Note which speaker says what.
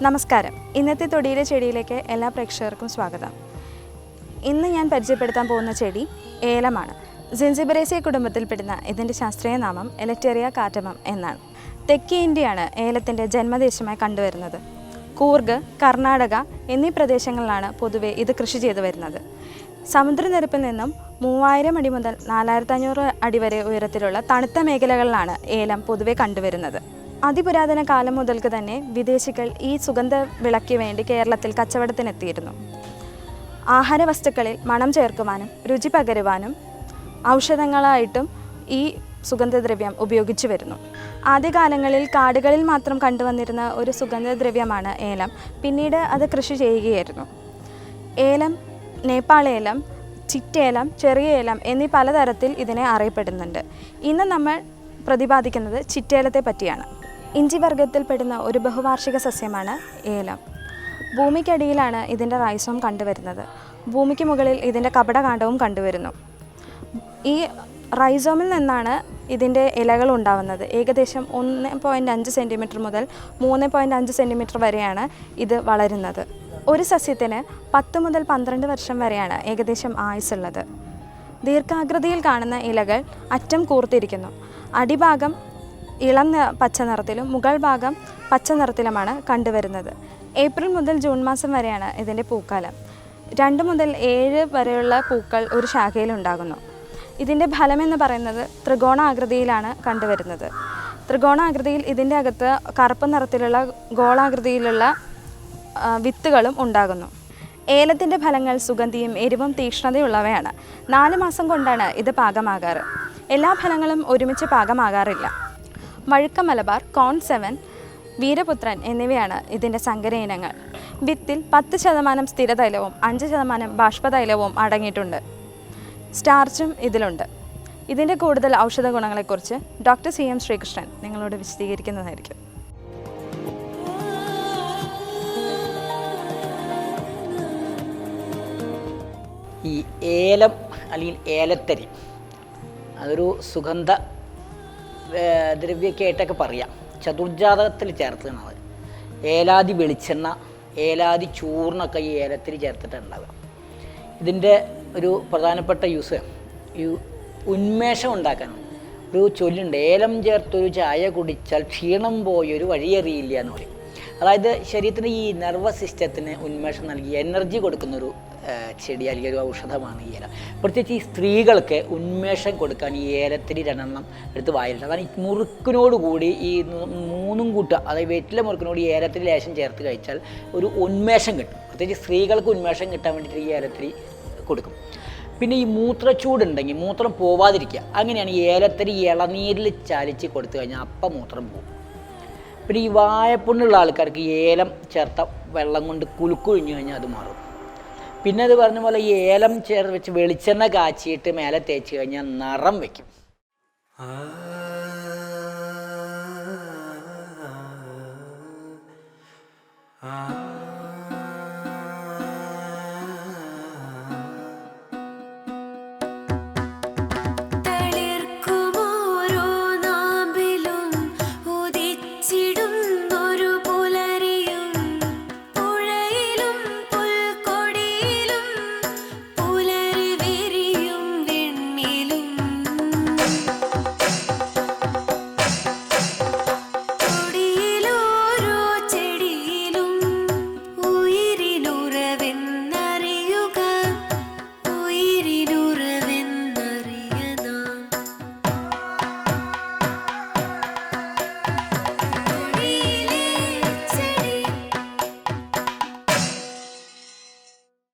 Speaker 1: നമസ്കാരം. ഇന്നത്തെ തൊടിയിലെ ചെടിയിലേക്ക് എല്ലാ പ്രേക്ഷകർക്കും സ്വാഗതം. ഇന്ന് ഞാൻ പരിചയപ്പെടുത്താൻ പോകുന്ന ചെടി ഏലമാണ്. സിൻസിബറേസിയ കുടുംബത്തിൽപ്പെടുന്ന ഇതിൻ്റെ ശാസ്ത്രീയ നാമം എലറ്റേറിയ കാറ്റമം എന്നാണ്. തെക്കേ ഇന്ത്യയാണ് ഏലത്തിൻ്റെ ജന്മദേശമായി കണ്ടുവരുന്നത്. കൂർഗ്, കർണാടക എന്നീ പ്രദേശങ്ങളിലാണ് പൊതുവെ ഇത് കൃഷി ചെയ്തു വരുന്നത്. സമുദ്രനിരപ്പിൽ നിന്നും 3000 അടി മുതൽ 4500 അടി വരെ ഉയരത്തിലുള്ള തണുത്ത മേഖലകളിലാണ് ഏലം പൊതുവെ കണ്ടുവരുന്നത്. അതിപുരാതന കാലം മുതൽക്ക് തന്നെ വിദേശികൾ ഈ സുഗന്ധ വിളയ്ക്ക് വേണ്ടി കേരളത്തിൽ കച്ചവടത്തിനെത്തിയിരുന്നു. ആഹാര വസ്തുക്കളിൽ മണം ചേർക്കുവാനും രുചി പകരുവാനും ഔഷധങ്ങളായിട്ടും ഈ സുഗന്ധദ്രവ്യം ഉപയോഗിച്ചു വരുന്നു. ആദ്യകാലങ്ങളിൽ കാടുകളിൽ മാത്രം കണ്ടുവന്നിരുന്ന ഒരു സുഗന്ധദ്രവ്യമാണ് ഏലം. പിന്നീട് അത് കൃഷി ചെയ്യുകയായിരുന്നു. ഏലം, നേപ്പാളേലം, ചിറ്റേലം, ചെറിയ ഏലം എന്നീ പലതരത്തിൽ ഇതിനെ അറിയപ്പെടുന്നുണ്ട്. ഇന്ന് നമ്മൾ പ്രതിപാദിക്കുന്നത് ചിറ്റേലത്തെ പറ്റിയാണ്. ഇഞ്ചി വർഗത്തിൽപ്പെടുന്ന ഒരു ബഹുവാർഷിക സസ്യമാണ് ഏലം. ഭൂമിക്കടിയിലാണ് ഇതിൻ്റെ റൈസോം കണ്ടുവരുന്നത്. ഭൂമിക്ക് മുകളിൽ ഇതിൻ്റെ കപടകാണ്ഡവും കണ്ടുവരുന്നു. ഈ റൈസോമിൽ നിന്നാണ് ഇതിൻ്റെ ഇലകൾ ഉണ്ടാവുന്നത്. ഏകദേശം 1.5 സെൻറ്റിമീറ്റർ മുതൽ 3.5 സെൻറ്റിമീറ്റർ വരെയാണ് ഇത് വളരുന്നത്. ഒരു സസ്യത്തിന് 10 മുതൽ 12 വർഷം വരെയാണ് ഏകദേശം ആയുസ്സുള്ളത്. ദീർഘാകൃതിയിൽ കാണുന്ന ഇലകൾ അറ്റം കൂർത്തിരിക്കുന്നു. അടിഭാഗം ഇളം പച്ച നിറത്തിലും മുകൾ ഭാഗം പച്ച നിറത്തിലുമാണ് കണ്ടുവരുന്നത്. ഏപ്രിൽ മുതൽ ജൂൺ മാസം വരെയാണ് ഇതിൻ്റെ പൂക്കാലം. 2 മുതൽ 7 വരെയുള്ള പൂക്കൾ ഒരു ശാഖയിലുണ്ടാകുന്നു. ഇതിൻ്റെ ഫലമെന്ന് പറയുന്നത് ത്രികോണാകൃതിയിലാണ് കണ്ടുവരുന്നത്. ത്രികോണാകൃതിയിൽ ഇതിൻ്റെ അകത്ത് കറുപ്പ് നിറത്തിലുള്ള ഗോളാകൃതിയിലുള്ള വിത്തുകളും ഉണ്ടാകുന്നു. ഏലത്തിൻ്റെ ഫലങ്ങൾ സുഗന്ധിയും എരിവും തീക്ഷ്ണതയുള്ളവയാണ്. 4 മാസം കൊണ്ടാണ് ഇത് പാകമാകാറ്. എല്ലാ ഫലങ്ങളും ഒരുമിച്ച് പാകമാകാറില്ല. വഴുക്ക മലബാർ, കോൺ 7, വീരപുത്രൻ എന്നിവയാണ് ഇതിൻ്റെ സങ്കര ഇനങ്ങൾ. വിത്തിൽ 10% സ്ഥിരതൈലവും 5% ബാഷ്പതൈലവും അടങ്ങിയിട്ടുണ്ട്. സ്റ്റാർച്ചും ഇതിലുണ്ട്. ഇതിൻ്റെ കൂടുതൽ ഔഷധ ഗുണങ്ങളെക്കുറിച്ച് ഡോക്ടർ CM ശ്രീകൃഷ്ണൻ നിങ്ങളോട് വിശദീകരിക്കുന്നതായിരിക്കും.
Speaker 2: ഈ ഏലം അല്ലെങ്കിൽ ഏലത്തരി അതൊരു സുഗന്ധ ദ്രവ്യമൊക്കെയായിട്ടൊക്കെ പറയാം. ചതുർജാതകത്തിൽ ചേർത്തതാണ്. ഏലാതി വെളിച്ചെണ്ണ, ഏലാതി ചൂർണ്ണൊക്കെ ഈ ഏലത്തിൽ ചേർത്തിട്ടാണ് ഉണ്ടാവുക. ഇതിൻ്റെ ഒരു പ്രധാനപ്പെട്ട യൂസ് ഈ ഉന്മേഷം ഉണ്ടാക്കാനാണ്. ഒരു ചൊല്ലുണ്ട്, ഏലം ചേർത്തൊരു ചായ കുടിച്ചാൽ ക്ഷീണം പോയൊരു വഴിയറിയില്ല എന്ന് പറയും. അതായത് ശരീരത്തിന് ഈ നെർവസ് സിസ്റ്റത്തിന് ഉന്മേഷം നൽകി എനർജി കൊടുക്കുന്നൊരു ചെടി അല്ലെങ്കിൽ ഒരു ഔഷധമാണ് ഈ ഏലം. പ്രത്യേകിച്ച് ഈ സ്ത്രീകൾക്ക് ഉന്മേഷം കൊടുക്കാൻ ഈ ഏലത്തിരി 2 എടുത്ത് വായിലുണ്ട്. അതാണ് ഈ മുറുക്കിനോടുകൂടി ഈ 3 കൂട്ട, അതായത് വെറ്റില മുറുക്കിനോട് ഈ ഏലത്തിരി ലേശം ചേർത്ത് കഴിച്ചാൽ ഒരു ഉന്മേഷം കിട്ടും. പ്രത്യേകിച്ച് സ്ത്രീകൾക്ക് ഉന്മേഷം കിട്ടാൻ വേണ്ടിയിട്ട് ഈ ഏലത്തിരി കൊടുക്കും. പിന്നെ ഈ മൂത്രച്ചൂടുണ്ടെങ്കിൽ മൂത്രം പോവാതിരിക്കുക, അങ്ങനെയാണ് ഈ ഏലത്തിരി ഇളനീരിൽ ചാലിച്ച് കൊടുത്തു കഴിഞ്ഞാൽ അപ്പം മൂത്രം പോകും. പിന്നെ ഈ വായപ്പുണ്ണുള്ള ആൾക്കാർക്ക് ഏലം ചേർത്ത വെള്ളം കൊണ്ട് കുലുക്കൊഴിഞ്ഞു കഴിഞ്ഞാൽ അത് മാറും. പിന്നെ അത് പറഞ്ഞ പോലെ ഈ ഏലം ചേർത്ത് വെച്ച് വെളിച്ചെണ്ണ കാച്ചിയിട്ട് മേലെ തേച്ച് കഴിഞ്ഞാൽ നിറം വയ്ക്കും.